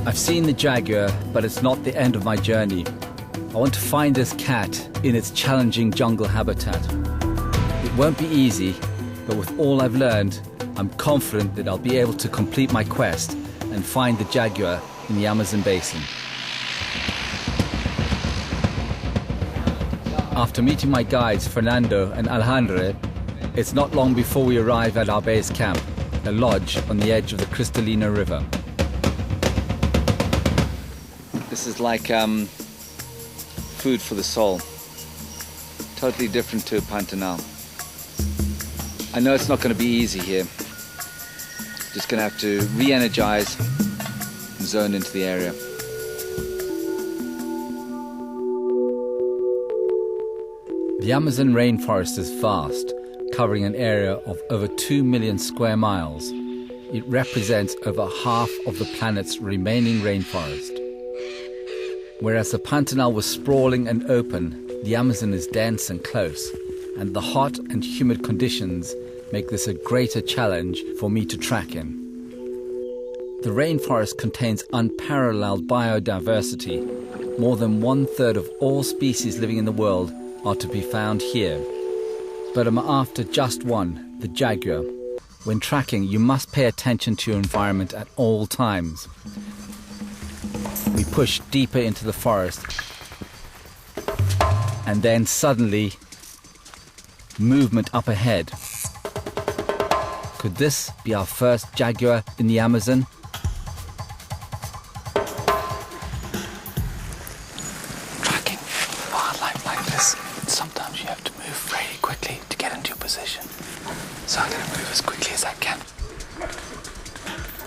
I've seen the jaguar, but it's not the end of my journey. I want to find this cat in its challenging jungle habitat. It won't be easy, but with all I've learned, I'm confident that I'll be able to complete my quest and find the jaguar in the Amazon basin. After meeting my guides Fernando and Alejandro, it's not long before we arrive at our base camp, a lodge on the edge of the Cristalina River. This is like food for the soul. Totally different to Pantanal. I know it's not going to be easy here. Just going to have to re-energize and zone into the area. The Amazon rainforest is vast, covering an area of over 2 million square miles. It represents over half of the planet's remaining rainforest. Whereas the Pantanal was sprawling and open, the Amazon is dense and close, and the hot and humid conditions make this a greater challenge for me to track in. The rainforest contains unparalleled biodiversity. More than 1/3 of all species living in the world are to be found here. But I'm after just one, the jaguar. When tracking, you must pay attention to your environment at all times. We push deeper into the forest, and then suddenly, movement up ahead. Could this be our first jaguar in the Amazon? Tracking wildlife like this, sometimes you have to move very quickly to get into your position. So I'm going to move as quickly as I can.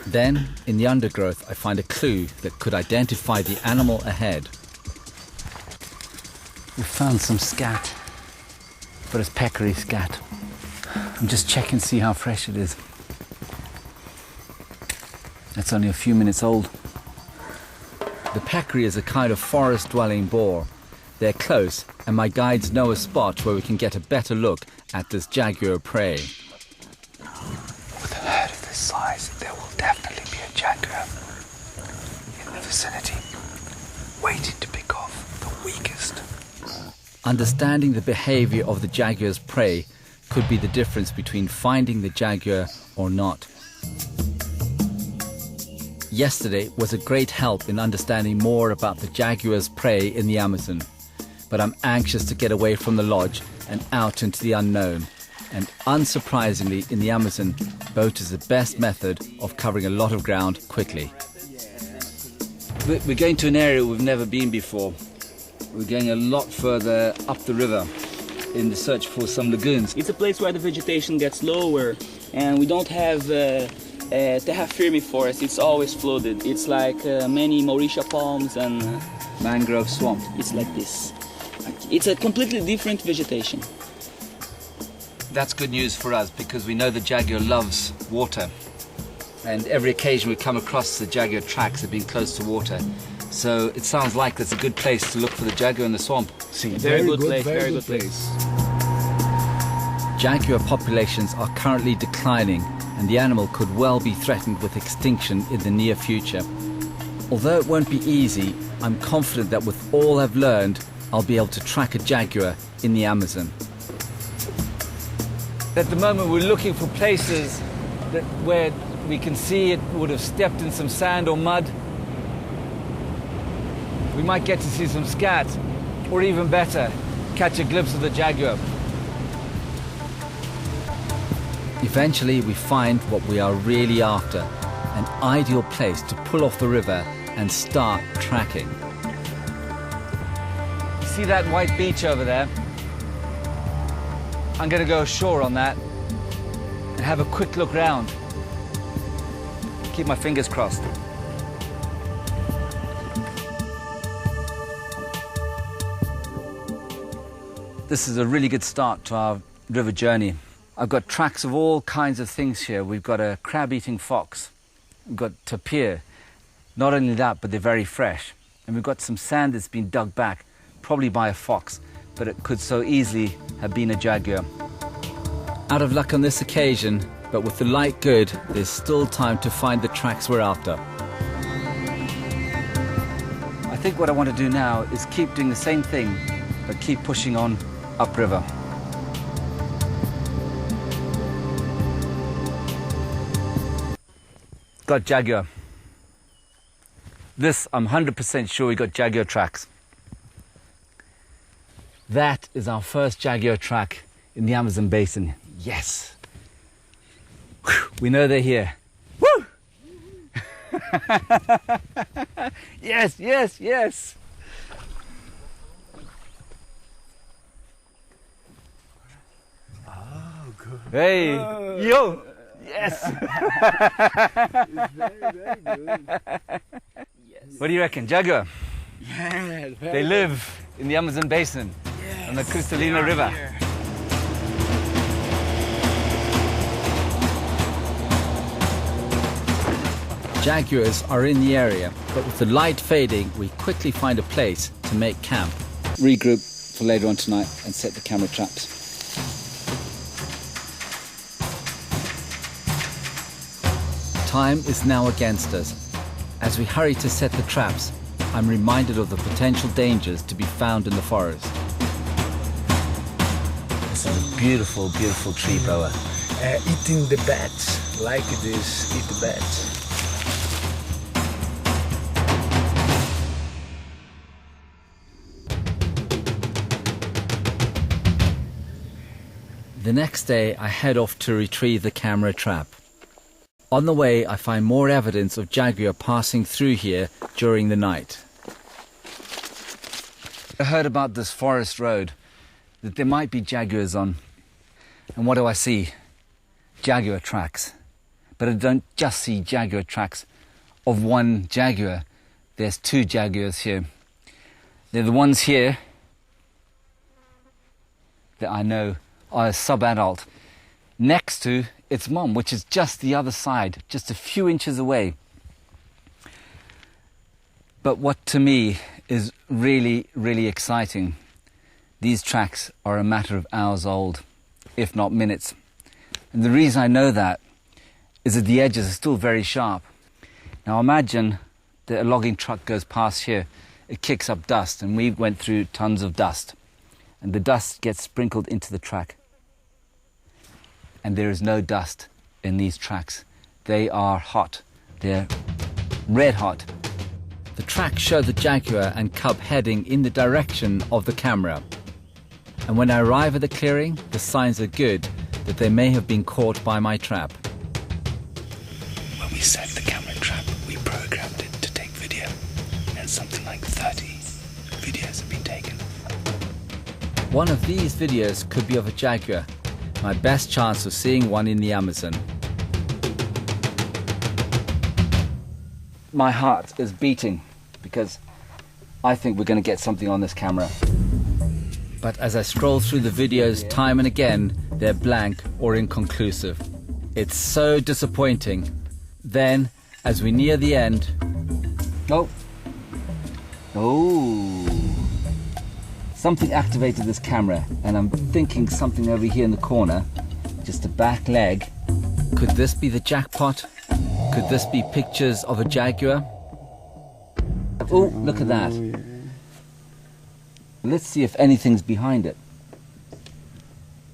Then, in the undergrowth, I find a clue that could identify the animal ahead. We found some scat, but it's peccary scat. I'm just checking to see how fresh it is. It's only a few minutes old. The peccary is a kind of forest-dwelling boar. They're close, and my guides know a spot where we can get a better look at this jaguar prey. With a herd of this size, there will definitely be a jaguar in the vicinity, waiting to pick off the weakest. Understanding the behavior of the jaguar's prey could be the difference between finding the jaguar or not. Yesterday was a great help in understanding more about the jaguar's prey in the Amazon, but I'm anxious to get away from the lodge and out into the unknown. And unsurprisingly, in the Amazon, boat is the best method of covering a lot of ground quickly. We're going to an area we've never been before. We're going a lot further up the river in the search for some lagoons. It's a place where the vegetation gets lower, and we don't have terra firme forest. It's always flooded. It's like many Mauritia palms and Mangrove swamp. It's like this. It's a completely different vegetation. That's good news for us because we know the jaguar loves water. And every occasion we come across the jaguar tracks have been close to water. So it sounds like that's a good place to look for the jaguar in the swamp. See, very good place, very good place. Jaguar populations are currently declining, and the animal could well be threatened with extinction in the near future. Although it won't be easy, I'm confident that with all I've learned, I'll be able to track a jaguar in the Amazon. At the moment we're looking for places where we can see it would have stepped in some sand or mud. We might get to see some scat, or even better, catch a glimpse of the jaguar. Eventually we find what we are really after, an ideal place to pull off the river and start tracking. See that white beach over there? I'm going to go ashore on that and have a quick look round. Keep my fingers crossed. This is a really good start to our river journey. I've got tracks of all kinds of things here. We've got a crab-eating fox. We've got tapir. Not only that, but they're very fresh. And we've got some sand that's been dug back, probably by a fox, but it could so easily have been a jaguar. Out of luck on this occasion, but with the light good, there's still time to find the tracks we're after. think what I want to do now is keep doing the same thing, but keep pushing on upriver. Got jaguar. This, I'm 100% sure we got jaguar tracks. That is our first jaguar track in the Amazon basin. Yes. Whew, we know they're here. Woo! Yes, yes, yes. Oh, good. Hey, yo. Yes. It's very, very good. Yes. What do you reckon, jaguar? Yeah, They live in the Amazon basin on the Cristalina River. Here. Jaguars are in the area, but with the light fading, we quickly find a place to make camp. Regroup for later on tonight and set the camera traps. Time is now against us. As we hurry to set the traps, I'm reminded of the potential dangers to be found in the forest. This is a beautiful, beautiful tree, Boa. Eating the bats, like this, eat the bats. The next day, I head off to retrieve the camera trap. On the way, I find more evidence of jaguar passing through here during the night. I heard about this forest road, that there might be jaguars on. And what do I see? Jaguar tracks. But I don't just see jaguar tracks of one jaguar. There's two jaguars here. They're the ones here that I know are a sub-adult, next to its mom, which is just the other side, just a few inches away. But what to me is really, really exciting, these tracks are a matter of hours old, if not minutes. And the reason I know that is that the edges are still very sharp. Now imagine that a logging truck goes past here, it kicks up dust, and we went through tons of dust, and the dust gets sprinkled into the track. And there is no dust in these tracks. They are hot. They're red hot. The tracks show the jaguar and cub heading in the direction of the camera. And when I arrive at the clearing, the signs are good that they may have been caught by my trap. When we set the camera trap, we programmed it to take video, and something like 30 videos have been taken. One of these videos could be of a jaguar, my best chance of seeing one in the Amazon. My heart is beating because I think we're going to get something on this camera. But as I scroll through the videos time and again, they're blank or inconclusive. It's so disappointing. Then, as we near the end... Oh! Something activated this camera, and I'm thinking something over here in the corner, just a back leg. Could this be the jackpot? Could this be pictures of a jaguar? Oh, look at that. Let's see if anything's behind it.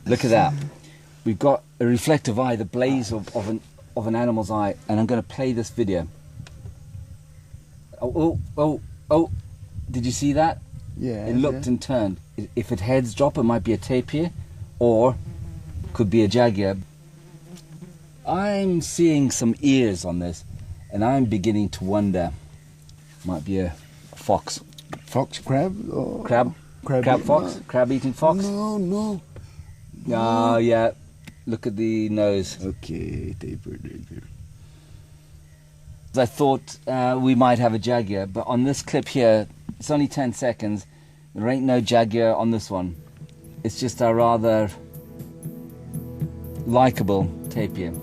Look at that. We've got a reflective eye, the blaze of an animal's eye, and I'm going to play this video. Oh, did you see that? Yeah. It looked and turned. If it heads drop, it might be a tapir, or could be a jaguar. I'm seeing some ears on this, and I'm beginning to wonder. Might be a fox. Fox, crab? Or Crab fox? No. Crab-eating fox? No. Oh, yeah. Look at the nose. Okay, taper. I thought we might have a jaguar, but on this clip here, it's only 10 seconds. There ain't no jaguar on this one. It's just a rather likable tapir.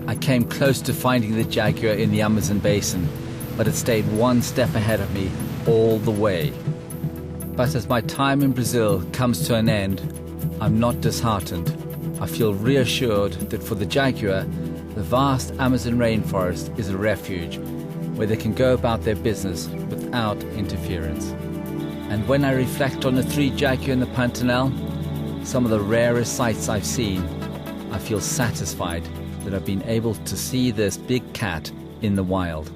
I came close to finding the jaguar in the Amazon basin, but it stayed one step ahead of me all the way. But as my time in Brazil comes to an end, I'm not disheartened. I feel reassured that for the jaguar, The vast Amazon rainforest is a refuge where they can go about their business without interference. And when I reflect on the three jaguar in the Pantanal, some of the rarest sights I've seen, I feel satisfied that I've been able to see this big cat in the wild.